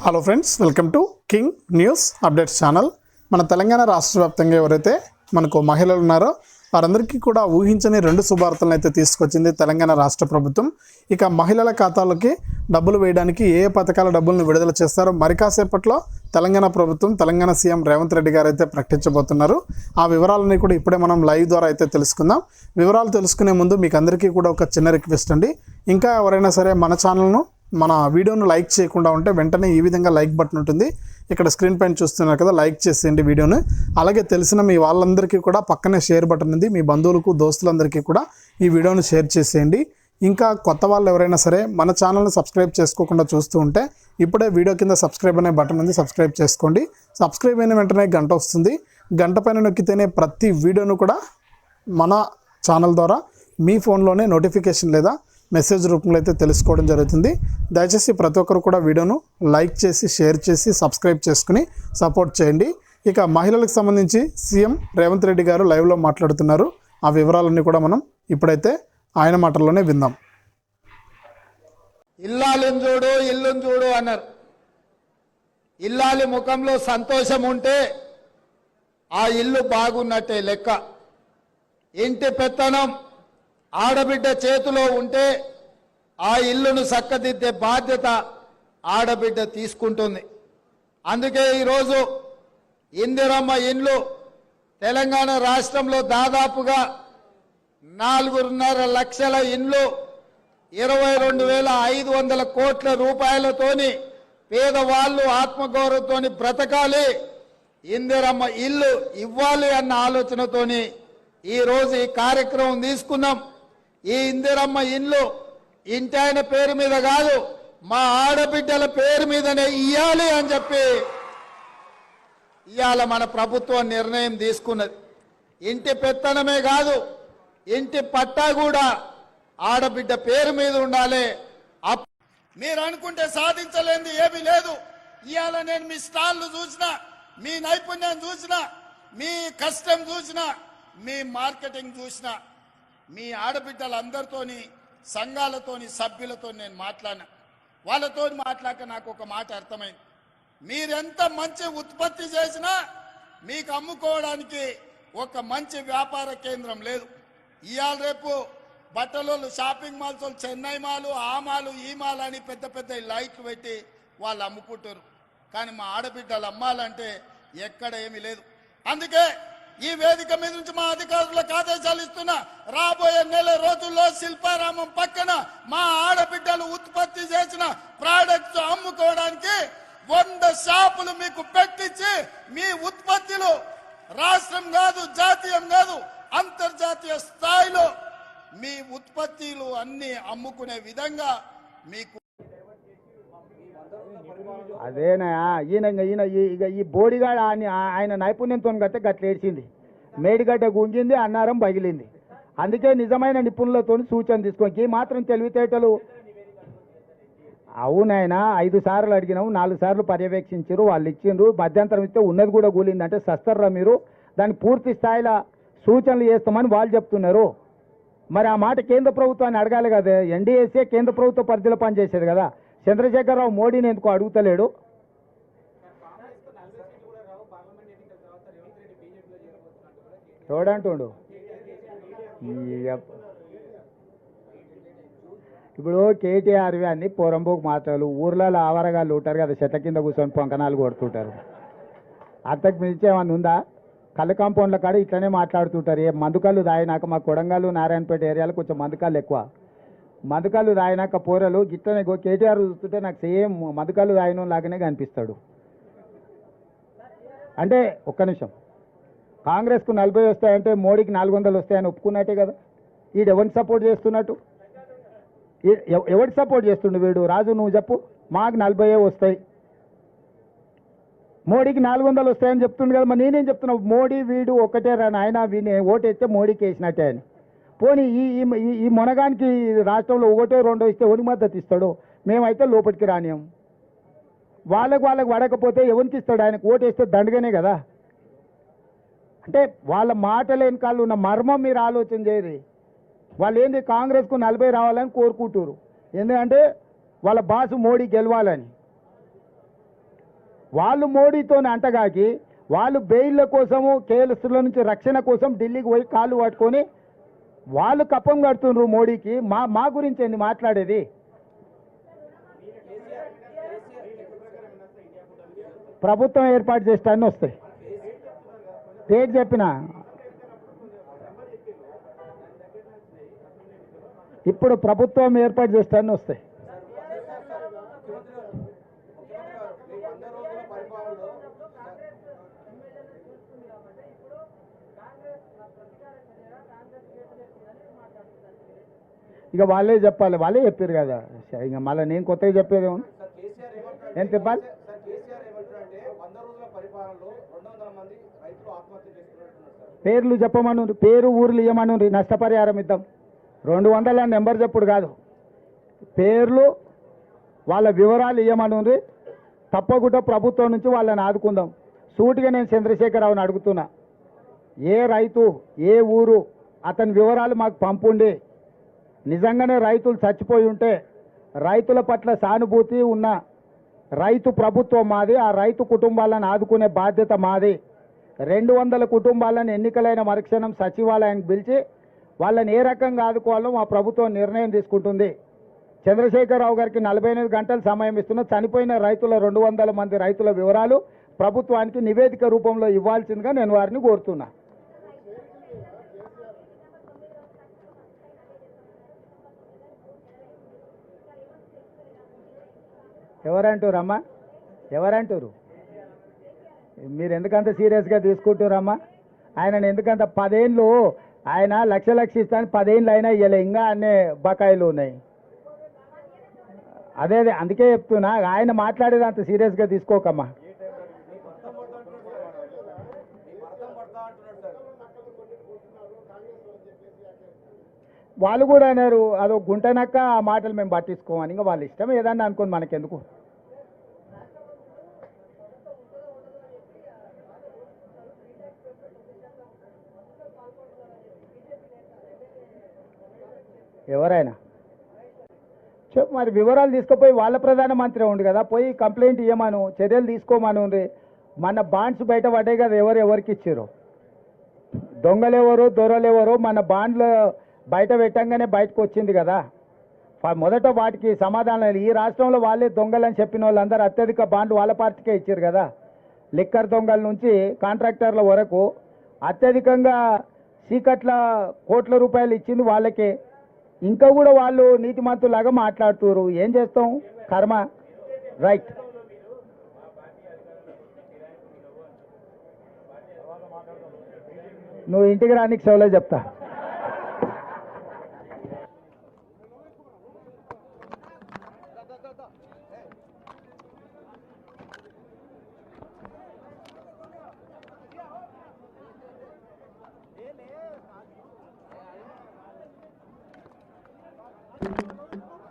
Hello friends, welcome to king news updates channel. మన తెలంగాణ రాష్ట్ర వ్యాప్తంగా ఎవరైతే మనకు మహిళలు ఉన్నారో వారందరికీ కూడా ఊహించని 2 శుభార్తలను అయితే తీసుకొచ్చింది తెలంగాణ రాష్ట్ర ప్రభుత్వం. ఇక మహిళల ఖాతాలకి డబ్బులు వేయడానికి ఏ పథకాల డబ్బులను విడుదల చేస్తారో మరి కాసేపట్లో తెలంగాణ ప్రభుత్వం, తెలంగాణ సీఎం రేవంత్ రెడ్డి గారు అయితే ప్రకటించబోతున్నారు. ఆ వివరాలన్నీ కూడా ఇప్పుడే మనం లైవ్ ద్వారా అయితే తెలుసుకుందాం. వివరాలు తెలుసుకునే ముందు మీకు అందరికీ కూడా ఒక చిన్న రిక్వెస్ట్ అండి. ఇంకా ఎవరైనా సరే మన వీడియోను లైక్ చేయకుండా ఉంటే వెంటనే ఈ విధంగా లైక్ బటన్ ఉంటుంది, ఇక్కడ స్క్రీన్ పైన చూస్తున్నారు కదా, లైక్ చేసేయండి వీడియోను. అలాగే తెలిసిన మీ వాళ్ళందరికీ కూడా పక్కనే షేర్ బటన్ ఉంది, మీ బంధువులకు దోస్తులందరికీ కూడా ఈ వీడియోను షేర్ చేసేయండి. ఇంకా కొత్త వాళ్ళు ఎవరైనా సరే మన ఛానల్ని సబ్స్క్రైబ్ చేసుకోకుండా చూస్తూ ఉంటే ఇప్పుడే వీడియో కింద సబ్స్క్రైబ్ అనే బటన్ ఉంది, సబ్స్క్రైబ్ చేసుకోండి. సబ్స్క్రైబ్ అయిన వెంటనే గంట వస్తుంది, గంట పైన నొక్కితేనే ప్రతి వీడియోను కూడా మన ఛానల్ ద్వారా మీ ఫోన్లోనే నోటిఫికేషన్ లేదా మెసేజ్ రూపంలో అయితే తెలుసుకోవడం జరుగుతుంది. దయచేసి ప్రతి ఒక్కరు కూడా వీడియోను లైక్ చేసి, షేర్ చేసి, సబ్స్క్రైబ్ చేసుకుని సపోర్ట్ చేయండి. ఇక మహిళలకు సంబంధించి సీఎం రేవంత్ రెడ్డి గారు లైవ్లో మాట్లాడుతున్నారు. ఆ వివరాలన్నీ కూడా మనం ఇప్పుడైతే ఆయన మాటల్లోనే విందాం. ఇల్లాలిని చూడు, ఇల్లుని చూడు అన్నారు. ఇల్లాలి ముఖంలో సంతోషం ఉంటే ఆ ఇల్లు బాగున్నట్టే లెక్క. ఇంటి పెత్తనం ఆడబిడ్డ చేతిలో ఉంటే ఆ ఇల్లును చక్కదిద్దే బాధ్యత ఆడబిడ్డ తీసుకుంటుంది. అందుకే ఈరోజు ఇందిరమ్మ ఇండ్లు తెలంగాణ రాష్ట్రంలో దాదాపుగా 4.5 లక్షల ఇండ్లు 22,500 కోట్ల రూపాయలతోని పేదవాళ్ళు ఆత్మగౌరవంతోని బ్రతకాలి, ఇందిరమ్మ ఇల్లు ఇవ్వాలి అన్న ఆలోచనతోని ఈరోజు ఈ కార్యక్రమం తీసుకున్నాం. ఈ ఇందిరమ్మ ఇల్లు ఇంటి ఆయన పేరు మీద కాదు, మా ఆడబిడ్డల పేరు మీదనే ఇయ్యాలి అని చెప్పి ఇవాళ మన ప్రభుత్వం నిర్ణయం తీసుకున్నది. ఇంటి పెత్తనమే కాదు, ఇంటి పట్టా కూడా ఆడబిడ్డ పేరు మీద ఉండాలి. మీరు అనుకుంటే సాధించలేనిది ఏమీ లేదు. ఇవాళ నేను మీ స్టాళ్ళు చూసినా, మీ నైపుణ్యం చూసినా, మీ కష్టం చూసినా, మీ మార్కెటింగ్ చూసినా, మీ ఆడబిడ్డలందరితోని, సంఘాలతోని, సభ్యులతో నేను మాట్లాడినా. వాళ్ళతో మాట్లాడాక నాకు ఒక మాట అర్థమైంది. మీరెంత మంచి ఉత్పత్తి చేసినా మీకు అమ్ముకోవడానికి ఒక మంచి వ్యాపార కేంద్రం లేదు. ఇవాళ రేపు బట్టలు షాపింగ్ మాల్స్, చెన్నై మాలు, ఆ మాలు, ఈ మాల్ అని పెద్ద పెద్ద లైట్లు పెట్టి వాళ్ళు అమ్ముకుంటారు. కానీ మా ఆడబిడ్డలు అమ్మాలంటే ఎక్కడ ఏమీ లేదు. అందుకే ఈ వేదిక మీద నుంచి మా అధికారులకు ఆదేశాలు ఇస్తున్నా, రాబోయే నెల రోజుల్లో శిల్పారామం పక్కన మా ఆడబిడ్డలు ఉత్పత్తి చేసిన ప్రోడక్ట్స్ అమ్ముకోవడానికి 100 షాపులు మీకు పెట్టించి మీ ఉత్పత్తులు రాష్ట్రం కాదు, జాతీయం కాదు, అంతర్జాతీయ స్థాయిలో మీ ఉత్పత్తులు అన్ని అమ్ముకునే విధంగా మీకు. అదేనా ఈయన ఈ బోడిగాడ ఆయన నైపుణ్యంతో గట్టే గట్ల ఏడ్చింది, మేడిగడ్డ గుంగింది, అన్నారం పగిలింది. అందుకే నిజమైన నిపుణులతో సూచన తీసుకోండి. ఈ మాత్రం తెలివితేటలు అవునాయన 5 సార్లు అడిగినాము, 4 సార్లు పర్యవేక్షించారు, వాళ్ళు ఇచ్చిండ్రు, మధ్యంతరం ఇస్తే ఉన్నది కూడా కూలింది అంటే సస్తర్రా మీరు. దాన్ని పూర్తి స్థాయిలో సూచనలు చేస్తామని వాళ్ళు చెప్తున్నారు. మరి ఆ మాట కేంద్ర ప్రభుత్వాన్ని అడగాలి కదా. ఎన్డీఏసీ కేంద్ర ప్రభుత్వ పరిధిలో పనిచేసేది కదా. చంద్రశేఖరరావు మోడీని ఎందుకు అడుగుతలేడు? చూడంటుండు. ఇప్పుడు కేటీఆర్వి అన్ని పొరంబోకు మాటలు, ఊర్లలో ఆవరగాళ్ళు ఉంటారు కదా, చెట్ల కింద కూర్చొని పొంకనాలు కొడుతుంటారు. అంతకు మించి ఏమన్నా ఉందా? కళ్ళు కాంపౌండ్ల కాడ ఇట్లనే మాట్లాడుతుంటారు. ఏ మందుకళ్ళు తాగినాక మా కొడంగల్, నారాయణపేట ఏరియాలో కొంచెం మందుకళ్ళు ఎక్కువ. మందుకళ్ళు తాగినాక పోరలు గిట్లనే కేటీఆర్ చూస్తుంటే నాకు సేమ్ మందుకళ్ళు తాగిన లాగానే కనిపిస్తాడు. అంటే ఒక్క నిమిషం, కాంగ్రెస్కు 40 వస్తాయంటే మోడీకి 400 వస్తాయని ఒప్పుకున్నట్టే కదా. వీడు ఎవరిని సపోర్ట్ చేస్తున్నట్టు? ఎవరికి సపోర్ట్ చేస్తుండు వీడు? రాజు నువ్వు చెప్పు. మాకు 40 వస్తాయి, మోడీకి 400 వస్తాయని చెప్తుండు కదా. మరి నేనేం చెప్తున్నా, మోడీ వీడు ఒకటే రాని ఆయన, వీని ఓటేస్తే మోడీకి వేసినట్టే అని. పోనీ ఈ మొనగానికి రాష్ట్రంలో 1, 2 ఇస్తే ఎవరికి మద్దతు ఇస్తాడు? మేమైతే లోపలికి రానియం. వాళ్ళకు పడకపోతే ఎవరికి ఇస్తాడు? ఆయనకు ఓటేస్తే దండగానే కదా. అంటే వాళ్ళ మాటల వెనకాల ఉన్న మర్మం మీరు ఆలోచన చేయరు. వాళ్ళు ఏంది కాంగ్రెస్కు 40 రావాలని కోరుకుంటారు, ఎందుకంటే వాళ్ళ బాసు మోడీ గెలవాలని. వాళ్ళు మోడీతో అంటగాకి వాళ్ళు బెయిల్ల కోసము కేసుల నుంచి రక్షణ కోసం ఢిల్లీకి పోయి కాళ్ళు పట్టుకొని వాళ్ళు కప్పం కడుతున్నారు మోడీకి. మా గురించి ఏంది మాట్లాడేది? ప్రభుత్వం ఏర్పాటు చేస్తానని వస్తాయి. డేట్ చెప్పిన ఇప్పుడు ప్రభుత్వం ఏర్పాటు చేస్తానని వస్తాయి. ఇక వాళ్ళే చెప్పాలి, వాళ్ళే చెప్పారు కదా. ఇక మళ్ళీ నేను కొత్తగా చెప్పేది ఏం చెప్పాలి? పేర్లు చెప్పమను, పేరు ఊర్లు ఇవ్వమను, నష్టపరిహారం ఇద్దాం. 200 నెంబర్ చెప్పుడు కాదు, పేర్లు వాళ్ళ వివరాలు ఇవ్వమను. తప్పకుండా ప్రభుత్వం నుంచి వాళ్ళని ఆదుకుందాం. సూటిగా నేను చంద్రశేఖరరావుని అడుగుతున్నా, ఏ రైతు ఏ ఊరు అతని వివరాలు మాకు పంపుండి, నిజంగానే రైతులు చచ్చిపోయి ఉంటే రైతుల పట్ల సానుభూతి ఉన్న రైతు ప్రభుత్వం మాది, ఆ రైతు కుటుంబాలను ఆదుకునే బాధ్యత మాది. 200 కుటుంబాలను ఎన్నికలైన మరుక్షణం సచివాలయానికి పిలిచి వాళ్ళని ఏ రకంగా ఆదుకోవాలో మా ప్రభుత్వం నిర్ణయం తీసుకుంటుంది. చంద్రశేఖరరావు గారికి 48 గంటలు సమయం ఇస్తున్న చనిపోయిన రైతుల 200 మంది రైతుల వివరాలు ప్రభుత్వానికి నివేదిక రూపంలో ఇవ్వాల్సిందిగా నేను వారిని కోరుతున్నా. ఎవరంటారమ్మా? ఎవరంటారు? మీరు ఎందుకంత సీరియస్గా తీసుకుంటారమ్మా? ఆయనను ఎందుకంత 10 ఏళ్ళు ఆయన లక్ష ఇస్తాను 10 ఏళ్ళు అయినా ఇవ్వలే, ఇంకా అన్నీ బకాయిలు ఉన్నాయి. అదే అందుకే చెప్తున్నా, ఆయన మాట్లాడేది అంత సీరియస్గా తీసుకోకమ్మా. వాళ్ళు కూడా అన్నారు అదో గుంటనక్క, ఆ మాటలు మేము పట్టించుకోమని. ఇంకా వాళ్ళ ఇష్టం ఏదన్నా అనుకోని మనకెందుకు. ఎవరైనా చెప్పు మరి, వివరాలు తీసుకుపోయి వాళ్ళ ప్రధానమంత్రి ఉండు కదా, పోయి కంప్లైంట్ ఇవ్వమను, చర్యలు తీసుకోమను. మన బాండ్స్ బయట పడ్డాయి కదా, ఎవరికి ఇచ్చారు, దొంగలెవరు దొరలెవరు, మన బాండ్లు బయట పెట్టంగానే బయటకు వచ్చింది కదా. మొదట వాటికి సమాధానం, ఈ రాష్ట్రంలో వాళ్ళే దొంగలని చెప్పిన వాళ్ళందరూ అత్యధిక బాండ్లు వాళ్ళ పార్టీకే ఇచ్చారు కదా. లిక్కర్ దొంగల నుంచి కాంట్రాక్టర్ల వరకు అత్యధికంగా చీకట్ల కోట్ల రూపాయలు ఇచ్చింది వాళ్ళకే. ఇంకా కూడా వాళ్ళు నీతిమంతులాగా మాట్లాడుతున్నారు. ఏం చేస్తాం, కర్మ. రైట్. నువ్వు ఇంటికి రానికి సెలవు చెప్తా.